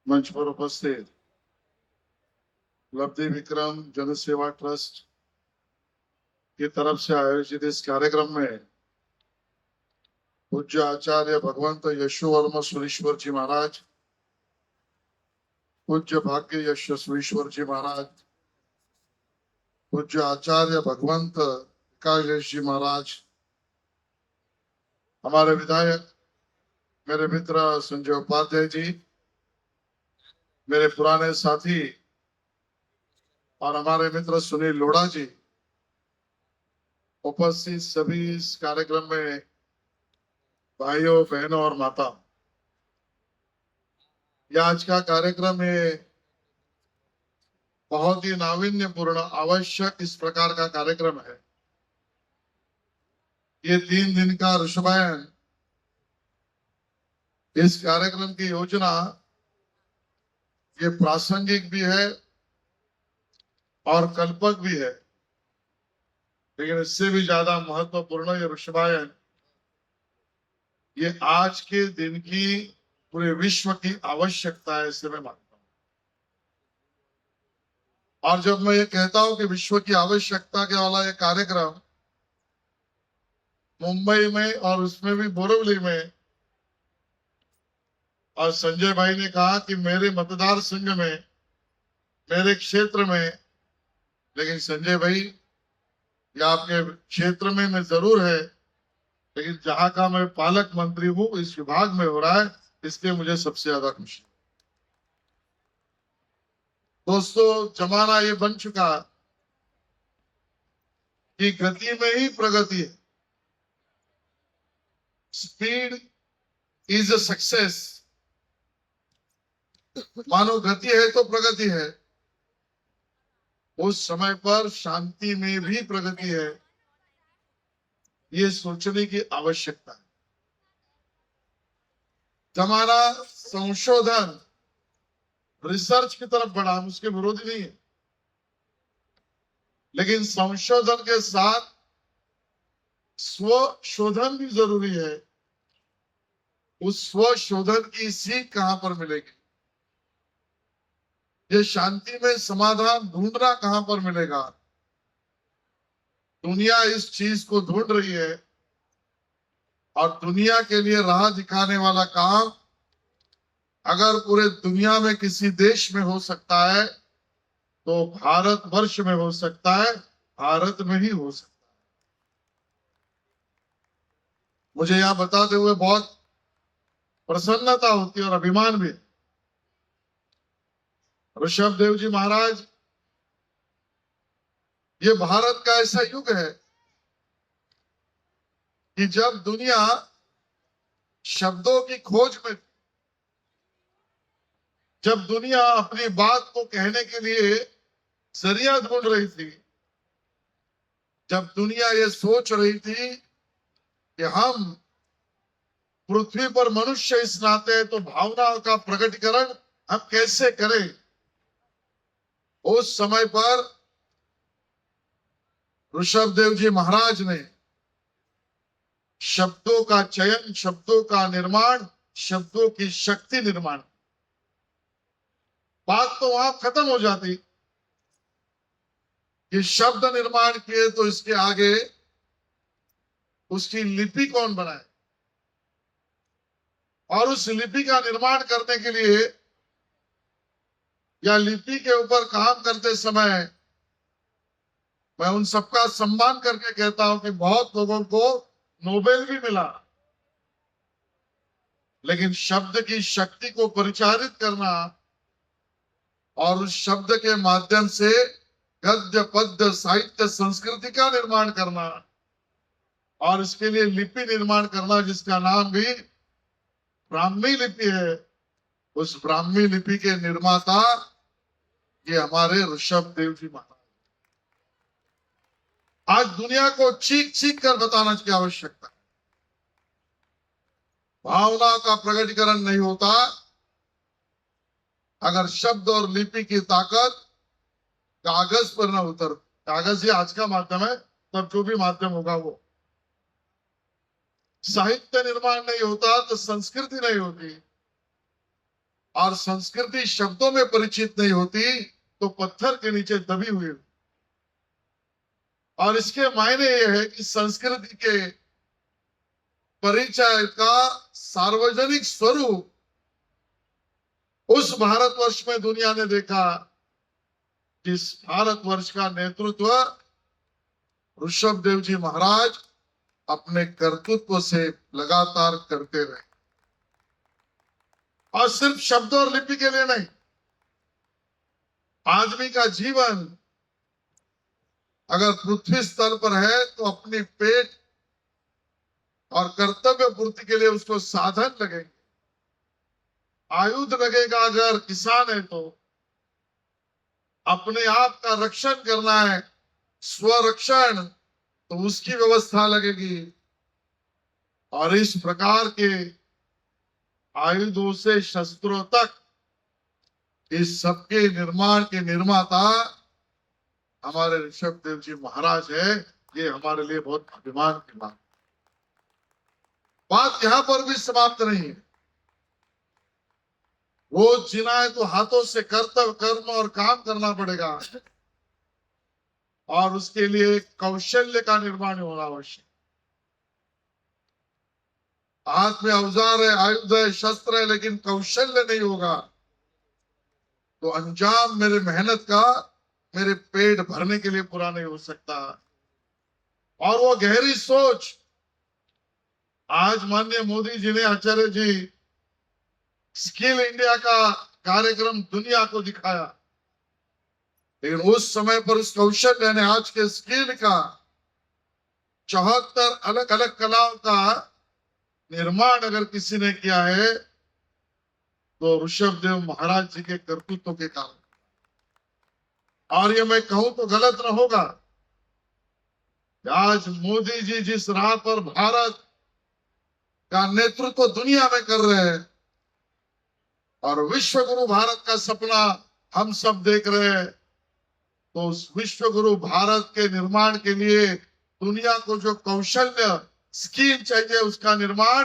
मंच पर उपस्थित लब्धि विक्रम जनसेवा ट्रस्ट की तरफ से आयोजित इस कार्यक्रम में पूज्य आचार्य भगवंत यशोवर्म सुरीश्वर जी महाराज, पूज्य भाग्य यशस्वीश्वर जी महाराज, पूज्य आचार्य भगवंत विकास जी महाराज, हमारे विधायक मेरे मित्र संजय उपाध्याय जी, मेरे पुराने साथी और हमारे मित्र सुनील लोढ़ा जी, उपस्थित सभी इस कार्यक्रम में भाइयों बहनों और माता, यह आज का कार्यक्रम है बहुत ही नावीन्यपूर्ण आवश्यक इस प्रकार का कार्यक्रम है। ये 3 दिन का ऋषभायन, इस कार्यक्रम की योजना ये प्रासंगिक भी है और कल्पक भी है, लेकिन इससे भी ज्यादा महत्वपूर्ण ये ऋषभायन ये आज के दिन की पूरे विश्व की आवश्यकता है, इसे मैं मानता हूं। और जब मैं ये कहता हूं कि विश्व की आवश्यकता के वाला ये कार्यक्रम मुंबई में और उसमें भी बोरीवली में, और संजय भाई ने कहा कि मेरे मतदार संघ में, मेरे क्षेत्र में, लेकिन संजय भाई ये आपके क्षेत्र में जरूर है, लेकिन जहां का मैं पालक मंत्री हूं इस विभाग में हो रहा है, इसलिए मुझे सबसे ज्यादा खुशी। दोस्तों, जमाना ये बन चुका कि गति में ही प्रगति है। Speed is a success. मानो गति है तो प्रगति है, उस समय पर शांति में भी प्रगति है, ये सोचने की आवश्यकता है। जमाना संशोधन, रिसर्च की तरफ बढ़ा, हम उसके विरोधी नहीं है, लेकिन संशोधन के साथ स्वशोधन भी जरूरी है। उस स्वशोधन की सीख कहां पर मिलेगी? ये शांति में समाधान ढूंढना कहां पर मिलेगा? दुनिया इस चीज को ढूंढ रही है, और दुनिया के लिए राह दिखाने वाला काम अगर पूरे दुनिया में किसी देश में हो सकता है तो भारतवर्ष में हो सकता है, भारत में ही हो सकता है। मुझे यहां बताते हुए बहुत प्रसन्नता होती है और अभिमान भी। ऋषभ देव जी महाराज, ये भारत का ऐसा युग है कि जब दुनिया शब्दों की खोज में, जब दुनिया अपनी बात को कहने के लिए जरिया ढूंढ रही थी, जब दुनिया ये सोच रही थी कि हम पृथ्वी पर मनुष्य इस नाते हैं तो भावनाओं का प्रकटीकरण हम कैसे करें, उस समय पर ऋषभ देव जी महाराज ने शब्दों का चयन, शब्दों का निर्माण, शब्दों की शक्ति निर्माण, बात तो वहां खत्म हो जाती कि शब्द निर्माण किए तो इसके आगे उसकी लिपि कौन बनाए, और उस लिपि का निर्माण करने के लिए या लिपि के ऊपर काम करते समय मैं उन सबका सम्मान करके कहता हूं कि बहुत लोगों को नोबेल भी मिला, लेकिन शब्द की शक्ति को परिचारित करना और उस शब्द के माध्यम से गद्य पद्य साहित्य संस्कृति का निर्माण करना और इसके लिए लिपि निर्माण करना, जिसका नाम भी ब्राह्मी लिपि है, उस ब्राह्मी लिपि के निर्माता ये हमारे ऋषभ देव जी महाराज। आज दुनिया को चीख चीख कर बताना की आवश्यकता है। भावना का प्रकटीकरण नहीं होता अगर शब्द और लिपि की ताकत कागज पर न उतर। कागज ही आज का माध्यम है, तब जो भी माध्यम होगा वो। साहित्य निर्माण नहीं होता तो संस्कृति नहीं होती, और संस्कृति शब्दों में परिचित नहीं होती तो पत्थर के नीचे दबी हुई। और इसके मायने ये है कि संस्कृति के परिचय का सार्वजनिक स्वरूप उस भारतवर्ष में दुनिया ने देखा जिस भारतवर्ष का नेतृत्व ऋषभ देव जी महाराज अपने कर्तृत्व से लगातार करते रहे। और सिर्फ शब्द और लिपि के लिए नहीं, आदमी का जीवन अगर पृथ्वी स्तर पर है तो अपनी पेट और कर्तव्य पूर्ति के लिए उसको साधन लगेंगे, आयुध लगेगा। अगर किसान है तो अपने आप का रक्षण करना है, स्वरक्षण, तो उसकी व्यवस्था लगेगी। और इस प्रकार के आयुधों से शस्त्रों तक इस सबके निर्माण के निर्माता हमारे ऋषभ देव जी महाराज है। ये हमारे लिए बहुत अभिमान की बात। बात यहां पर भी समाप्त नहीं है। रोज जीना है तो हाथों से कर्तव्य कर्म और काम करना पड़ेगा, और उसके लिए कौशल्य का निर्माण होना आवश्यक। हाथ में औजार है, आयुध है, शस्त्र है, लेकिन कौशल्य नहीं होगा तो अंजाम मेरे मेहनत का मेरे पेट भरने के लिए पूरा नहीं हो सकता। और वो गहरी सोच आज माननीय मोदी जी ने, आचार्य जी, स्किल इंडिया का कार्यक्रम दुनिया को दिखाया, लेकिन उस समय पर उस कौशल्य ने आज के स्किल का 74 अलग अलग कलाओं का निर्माण अगर किसी ने किया है तो ऋषभ देव महाराज जी के कर्तृत्व के कारण। और ये मैं कहूं तो गलत न होगा, आज मोदी जी जिस राह पर भारत का नेतृत्व दुनिया में कर रहे हैं और विश्व गुरु भारत का सपना हम सब देख रहे हैं, तो उस विश्व गुरु भारत के निर्माण के लिए दुनिया को जो कौशल्य स्कीम चाहिए उसका निर्माण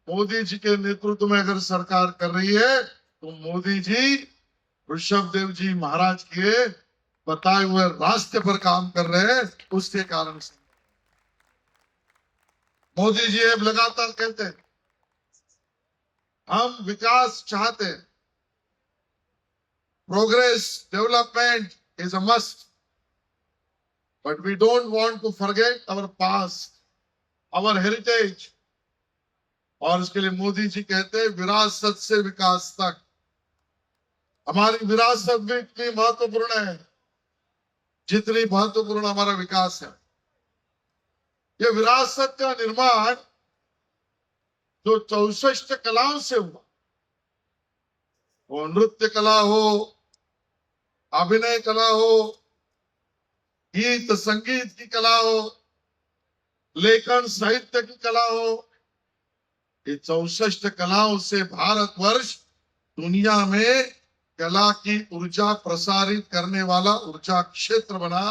मोदी जी के नेतृत्व में अगर सरकार कर रही है तो मोदी जी ऋषभ देव जी महाराज के बताए हुए रास्ते पर काम कर रहे हैं। उसके कारण से मोदी जी अब लगातार कहते हैं हम विकास चाहते हैं, progress, development is a must, but we don't want to forget our past, our heritage. और इसके लिए मोदी जी कहते हैं विरासत से विकास तक। हमारी विरासत भी इतनी महत्वपूर्ण है जितनी महत्वपूर्ण हमारा विकास है। ये विरासत का निर्माण जो 64 कलाओं से हुआ, वो नृत्य कला हो, अभिनय कला हो, गीत संगीत की कला हो, लेखन साहित्य की कला हो, ये 64 कलाओं से भारतवर्ष दुनिया में कला की ऊर्जा प्रसारित करने वाला ऊर्जा क्षेत्र बना।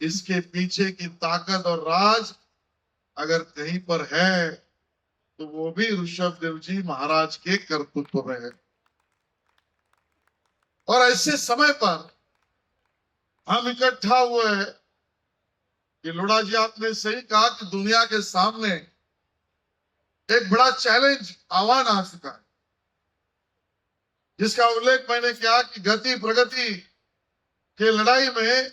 इसके पीछे की ताकत और राज अगर कहीं पर है तो वो भी ऋषभ देव जी महाराज के कर्तृत्व में है। और ऐसे समय पर हम इकट्ठा हुए हैं कि लोढ़ा जी आपने सही कहा कि दुनिया के सामने एक बड़ा चैलेंज आह्वान आ चुका है, जिसका उल्लेख मैंने किया कि गति प्रगति के लड़ाई में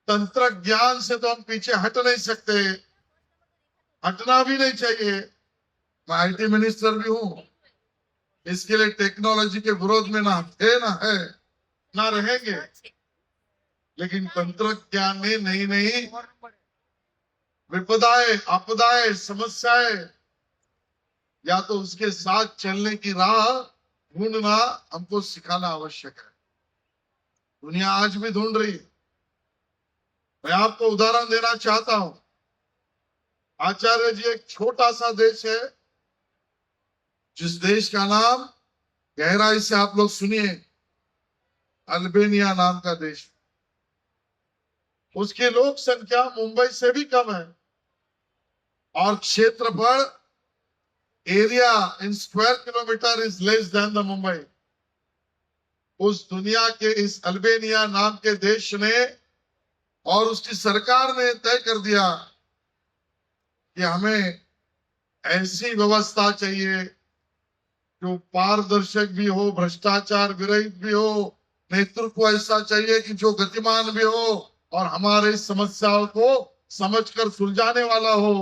तंत्र ज्ञान से तो हम पीछे हट नहीं सकते, हटना भी नहीं चाहिए। मैं आईटी मिनिस्टर भी हूं, इसके लिए टेक्नोलॉजी के विरोध में ना थे, ना है, ना रहेंगे, लेकिन तंत्र ज्ञान में नई नई विपदाएं, आपदाएं, समस्याएं, या तो उसके साथ चलने की राह ढूंढना हमको सिखाना आवश्यक है। दुनिया आज भी ढूंढ रही है। मैं आपको उदाहरण देना चाहता हूं। आचार्य जी एक छोटा सा देश है जिस देश का नाम गहराई से आप लोग सुनिए, अल्बेनिया नाम का देश। उसकी लोक संख्या मुंबई से भी कम है और क्षेत्रफल area in square kilometre is less than the Mumbai. उस दुनिया के इस अल्बेनिया नाम के देश ने और उसकी सरकार ने तय कर दिया कि हमें ऐसी व्यवस्था चाहिए जो पारदर्शक भी हो, भ्रष्टाचार विरहित भी हो, नेतृत्व ऐसा चाहिए कि जो गतिमान भी हो और हमारे समस्याओं को समझकर सुलझाने वाला हो।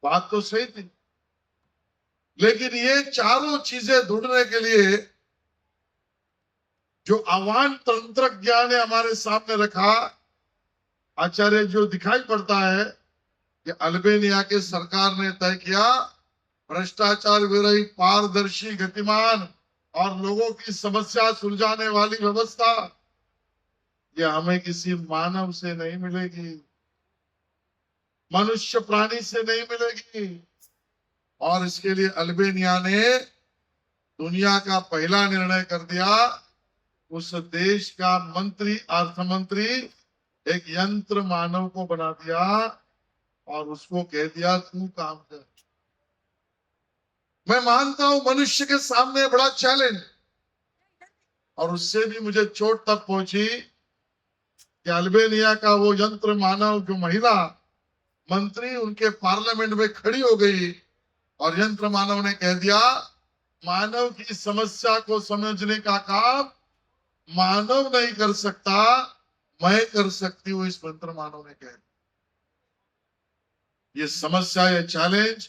बात तो सही थी, लेकिन ये चारों चीजें ढूंढने के लिए जो आह्वान तंत्रज्ञ ने हमारे सामने रखा, आचार्य, जो दिखाई पड़ता है कि अल्बेनिया के सरकार ने तय किया भ्रष्टाचार विरहित, पारदर्शी, गतिमान और लोगों की समस्या सुलझाने वाली व्यवस्था, यह हमें किसी मानव से नहीं मिलेगी, मनुष्य प्राणी से नहीं मिलेगी। और इसके लिए अल्बेनिया ने दुनिया का पहला निर्णय कर दिया, उस देश का मंत्री, अर्थमंत्री एक यंत्र मानव को बना दिया और उसको कह दिया तू काम कर। मैं मानता हूं मनुष्य के सामने बड़ा चैलेंज, और उससे भी मुझे चोट तब पहुंची कि अल्बेनिया का वो यंत्र मानव, जो महिला मंत्री उनके पार्लियामेंट में खड़ी हो गई और यंत्र मानव ने कह दिया मानव की समस्या को समझने का काम मानव नहीं कर सकता, मैं कर सकती हूं। इस यंत्र मानव ने कहा ये समस्या, ये चैलेंज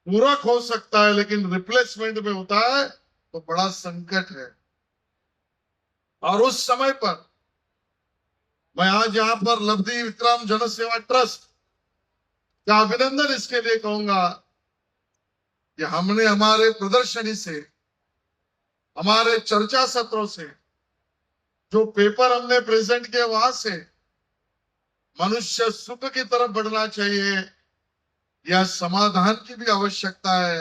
पूरक हो सकता है, लेकिन रिप्लेसमेंट में होता है तो बड़ा संकट है। और उस समय पर मैं आज यहां पर लब्धि विक्रम जन सेवा ट्रस्ट का अभिनंदन इसके लिए कहूंगा कि हमने हमारे प्रदर्शनी से, हमारे चर्चा सत्रों से, जो पेपर हमने प्रेजेंट किए वहां से मनुष्य सुख की तरफ बढ़ना चाहिए या समाधान की भी आवश्यकता है।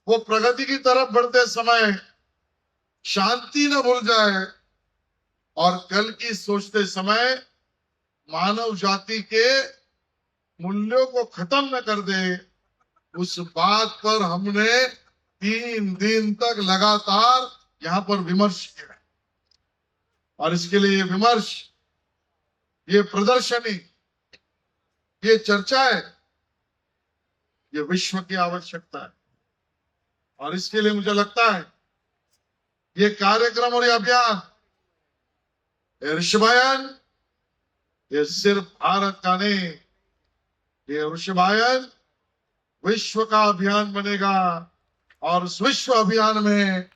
वो प्रगति की तरफ बढ़ते समय शांति न भूल जाए और कल की सोचते समय मानव जाति के मूल्यों को खत्म न कर दे, उस बात पर हमने 3 दिन तक लगातार यहां पर विमर्श किया। और इसके लिए ये विमर्श, ये प्रदर्शनी, ये चर्चाएं, ये विश्व की आवश्यकता है। और इसके लिए मुझे लगता है ये कार्यक्रम और ये अभियान, ये ऋषभायन, ये सिर्फ भारत का नहीं, ये ऋषभायन विश्व का अभियान बनेगा। और उस विश्व अभियान में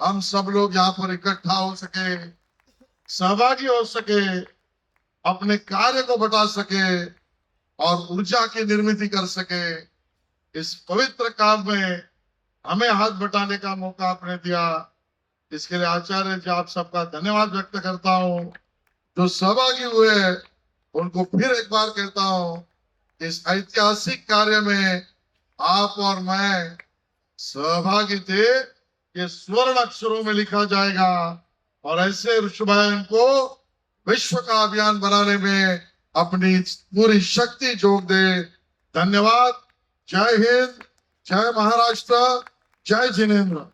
हम सब लोग यहाँ पर इकट्ठा हो सके, सहभागी हो सके, अपने कार्य को बढ़ा सके और ऊर्जा की निर्मित कर सके। इस पवित्र काम में हमें हाथ बटाने का मौका आपने दिया, इसके लिए आचार्य जी आप सबका धन्यवाद व्यक्त करता हूं। जो सहभागी हुए उनको फिर एक बार कहता हूं, इस ऐतिहासिक कार्य में आप और मैं सहभागी थे, ये स्वर्ण अक्षरों में लिखा जाएगा और ऐसे ऋषभायन को विश्व का अभियान बनाने में अपनी पूरी शक्ति झोंक दे। धन्यवाद। जय हिंद, जय महाराष्ट्र, जय जिनेंद्र।